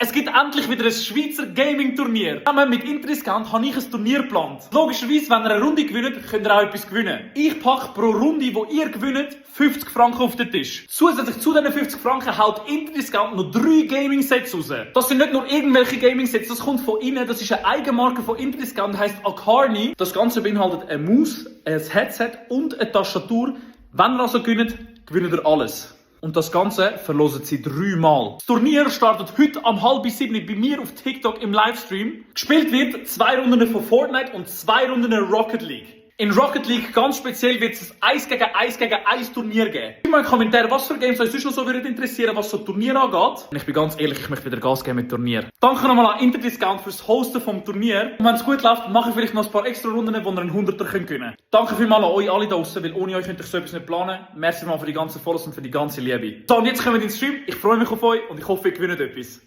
Es gibt endlich wieder ein Schweizer Gaming-Turnier. Zusammen mit Intriscount habe ich ein Turnier geplant. Logischerweise, wenn ihr eine Runde gewinnt, könnt ihr auch etwas gewinnen. Ich packe pro Runde, die ihr gewinnt, 50 Franken auf den Tisch. Zusätzlich zu diesen 50 Franken haut Intriscount noch 3 Gaming-Sets raus. Das sind nicht nur irgendwelche Gaming-Sets, das kommt von innen. Das ist eine Eigenmarke von Intriscount, heisst Acarni. Das Ganze beinhaltet eine Maus, ein Headset und eine Tastatur. Wenn ihr also gewinnt, gewinnt ihr alles. Und das Ganze verlosen sie 3 Mal. Das Turnier startet heute um 6:30 bei mir auf TikTok im Livestream. Gespielt wird 2 Runden von Fortnite und 2 Runden Rocket League. In Rocket League ganz speziell wird es ein 1 gegen 1 gegen 1 Turnier geben. Schreibt mal in den Kommentaren, was für Games euch sonst noch so interessieren, was so Turnier angeht. Und ich bin ganz ehrlich, ich möchte wieder Gas geben mit Turnier. Danke nochmal an Interdiscount fürs Hosten vom Turnier. Und wenn es gut läuft, mache ich vielleicht noch ein paar extra Runden, wo ihr einen 100er gewinnen könnt. Danke vielmals an euch alle da draussen, weil ohne euch könnte ich so etwas nicht planen. Merci mal für die ganzen Follows und für die ganze Liebe. So, und jetzt kommen wir ins Stream. Ich freue mich auf euch und ich hoffe, ihr gewinnt etwas.